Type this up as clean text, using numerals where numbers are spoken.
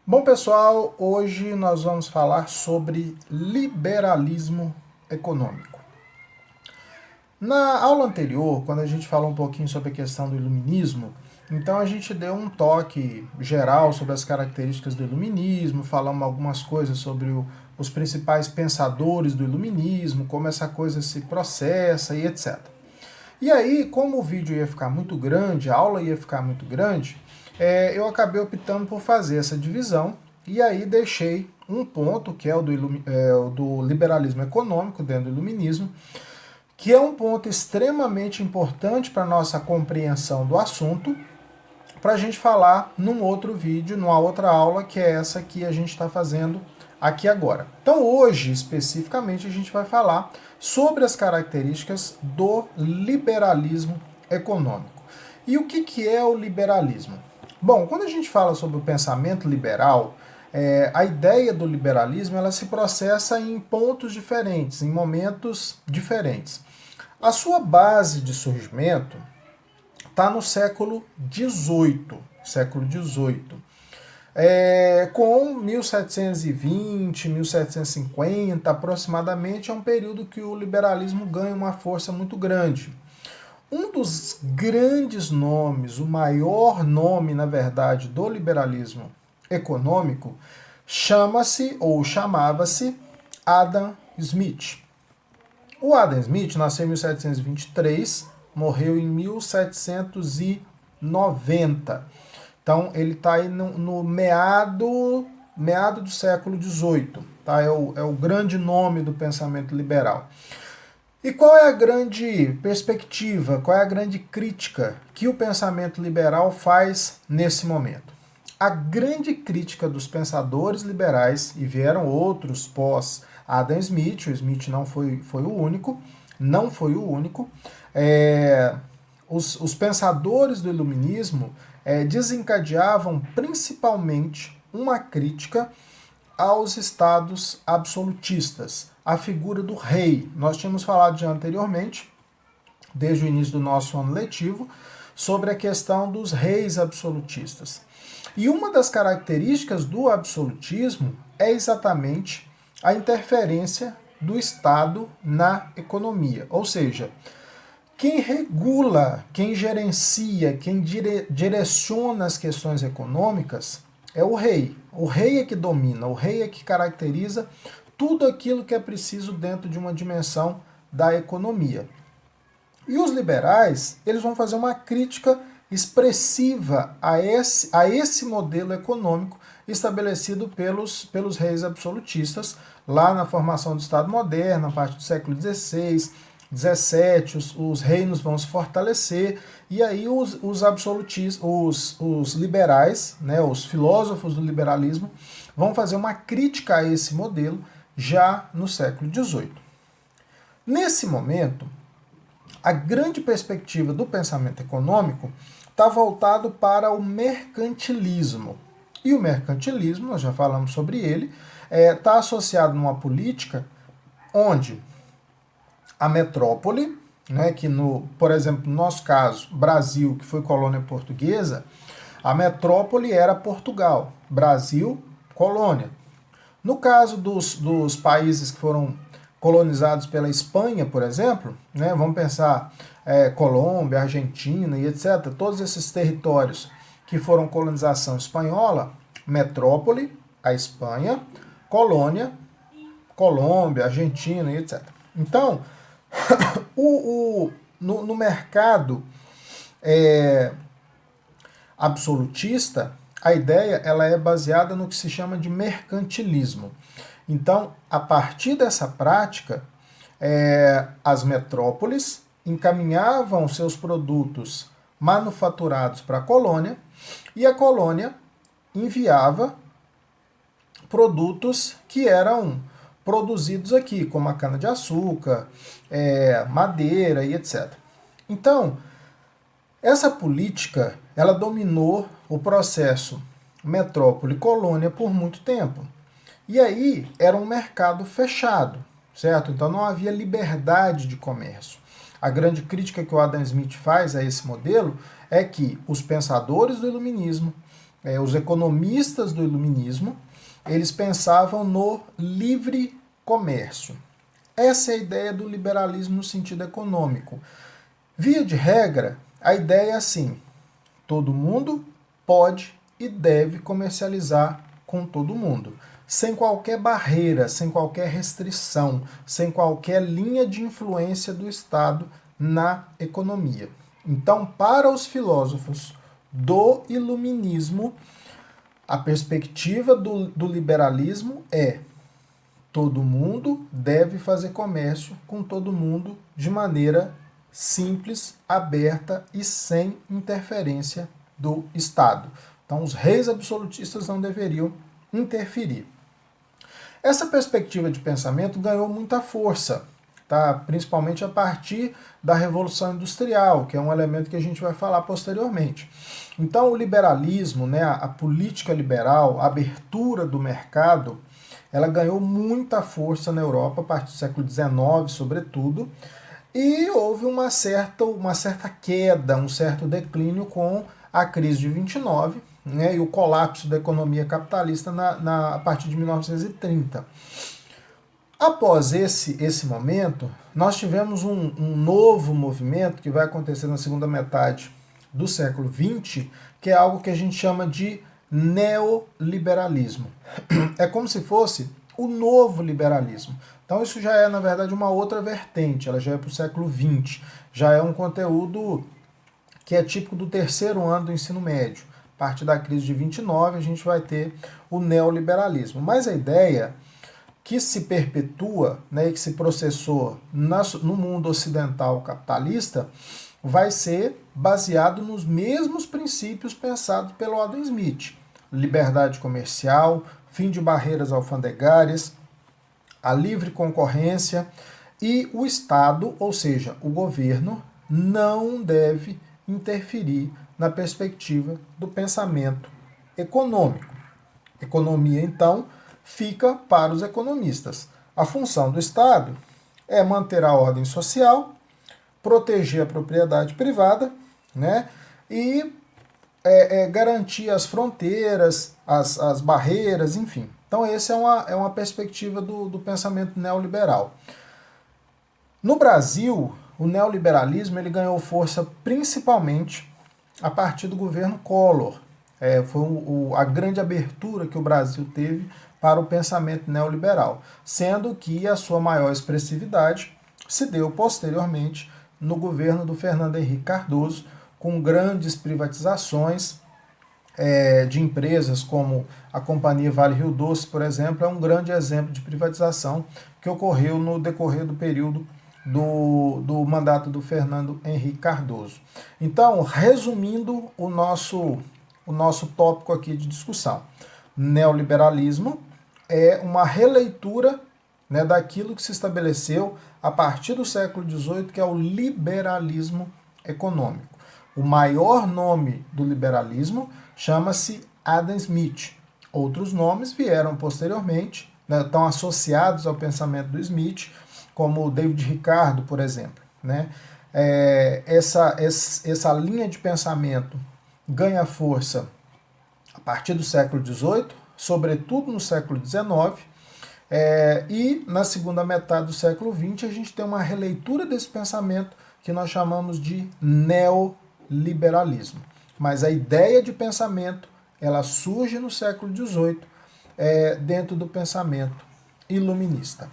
Bom, pessoal, hoje nós vamos falar sobre liberalismo econômico. Na aula anterior, quando a gente falou um pouquinho sobre a questão do iluminismo, então a gente deu um toque geral sobre as características do iluminismo, falamos algumas coisas sobre os principais pensadores do iluminismo, como essa coisa se processa e etc. E aí, como o vídeo ia ficar muito grande, a aula ia ficar muito grande, eu acabei optando por fazer essa divisão e aí deixei um ponto, que é o do liberalismo econômico dentro do iluminismo, que é um ponto extremamente importante para a nossa compreensão do assunto, para a gente falar num outro vídeo, numa outra aula, que é essa que a gente está fazendo aqui agora. Então hoje, especificamente, a gente vai falar sobre as características do liberalismo econômico. E o que é o liberalismo? Bom, quando a gente fala sobre o pensamento liberal, a ideia do liberalismo ela se processa em pontos diferentes, em momentos diferentes. A sua base de surgimento está no século XVIII, com 1720, 1750 aproximadamente, é um período que o liberalismo ganha uma força muito grande. Um dos grandes nomes, o maior nome, na verdade, do liberalismo econômico, chama-se ou chamava-se Adam Smith. O Adam Smith nasceu em 1723, morreu em 1790. Então ele está aí no meado do século XVIII. Tá? É o grande nome do pensamento liberal. E qual é a grande perspectiva, qual é a grande crítica que o pensamento liberal faz nesse momento? A grande crítica dos pensadores liberais, e vieram outros pós Adam Smith, o Smith não foi o único, os pensadores do iluminismo desencadeavam principalmente uma crítica aos estados absolutistas, a figura do rei. Nós tínhamos falado já anteriormente, desde o início do nosso ano letivo, sobre a questão dos reis absolutistas. E uma das características do absolutismo é exatamente a interferência do Estado na economia. Ou seja, quem regula, quem gerencia, quem direciona as questões econômicas é o rei. O rei é que domina, o rei é que caracteriza tudo aquilo que é preciso dentro de uma dimensão da economia. E os liberais, eles vão fazer uma crítica expressiva a esse modelo econômico estabelecido pelos reis absolutistas, lá na formação do Estado moderno, a partir do século XVI, XVII, os reinos vão se fortalecer, e aí os absolutistas, os liberais, né, os filósofos do liberalismo, vão fazer uma crítica a esse modelo já no século XVIII. Nesse momento, a grande perspectiva do pensamento econômico está voltado para o mercantilismo. E o mercantilismo, nós já falamos sobre ele, está associado numa política onde a metrópole, né, que por exemplo, no nosso caso, Brasil, que foi colônia portuguesa, a metrópole era Portugal, Brasil, colônia. No caso dos países que foram colonizados pela Espanha, por exemplo, né, vamos pensar Colômbia, Argentina e etc., todos esses territórios que foram colonização espanhola, metrópole, a Espanha, colônia, Colômbia, Argentina e etc. Então, no mercado absolutista, a ideia ela é baseada no que se chama de mercantilismo. Então, a partir dessa prática, as metrópoles encaminhavam seus produtos manufaturados para a colônia e a colônia enviava produtos que eram produzidos aqui, como a cana-de-açúcar, madeira e etc. Então, essa política ela dominou o processo metrópole-colônia por muito tempo. E aí era um mercado fechado, certo? Então não havia liberdade de comércio. A grande crítica que o Adam Smith faz a esse modelo é que os pensadores do iluminismo os economistas do iluminismo, eles pensavam no livre comércio. Essa é a ideia do liberalismo no sentido econômico. Via de regra, a ideia é assim: todo mundo pode e deve comercializar com todo mundo, sem qualquer barreira, sem qualquer restrição, sem qualquer linha de influência do Estado na economia. Então, para os filósofos do iluminismo, a perspectiva do liberalismo é: todo mundo deve fazer comércio com todo mundo de maneira simples, aberta e sem interferência do Estado. Então, os reis absolutistas não deveriam interferir. Essa perspectiva de pensamento ganhou muita força, tá? Principalmente a partir da Revolução Industrial, que é um elemento que a gente vai falar posteriormente. Então, o liberalismo, né, a política liberal, a abertura do mercado, ela ganhou muita força na Europa a partir do século XIX, sobretudo, e houve uma certa queda, um certo declínio com a crise de 29, né, e o colapso da economia capitalista a partir de 1930. Após esse momento, nós tivemos um novo movimento que vai acontecer na segunda metade do século XX, que é algo que a gente chama de neoliberalismo. É como se fosse o novo liberalismo. Então isso já é, na verdade, uma outra vertente, ela já é para o século XX, já é um conteúdo que é típico do terceiro ano do ensino médio. A partir da crise de 29, a gente vai ter o neoliberalismo. Mas a ideia que se perpetua, né, e que se processou no mundo ocidental capitalista vai ser baseado nos mesmos princípios pensados pelo Adam Smith: liberdade comercial, fim de barreiras alfandegárias, a livre concorrência, e o Estado, ou seja, o governo, não deve interferir na perspectiva do pensamento econômico. Economia, então, fica para os economistas. A função do Estado é manter a ordem social, proteger a propriedade privada, né, e garantir as fronteiras, as barreiras, enfim. Então, essa é uma perspectiva do pensamento neoliberal. No Brasil, o neoliberalismo ele ganhou força principalmente a partir do governo Collor. Foi a grande abertura que o Brasil teve para o pensamento neoliberal, sendo que a sua maior expressividade se deu posteriormente no governo do Fernando Henrique Cardoso, com grandes privatizações de empresas, como a Companhia Vale Rio Doce, por exemplo, é um grande exemplo de privatização que ocorreu no decorrer do período do mandato do Fernando Henrique Cardoso. Então, resumindo o nosso tópico aqui de discussão, neoliberalismo é uma releitura, né, daquilo que se estabeleceu a partir do século XVIII, que é o liberalismo econômico. O maior nome do liberalismo chama-se Adam Smith. Outros nomes vieram posteriormente, né, estão associados ao pensamento do Smith, como o David Ricardo, por exemplo. Né? Essa linha de pensamento ganha força a partir do século XVIII, sobretudo no século XIX, e na segunda metade do século XX a gente tem uma releitura desse pensamento que nós chamamos de neoliberalismo. Mas a ideia de pensamento ela surge no século XVIII dentro do pensamento iluminista.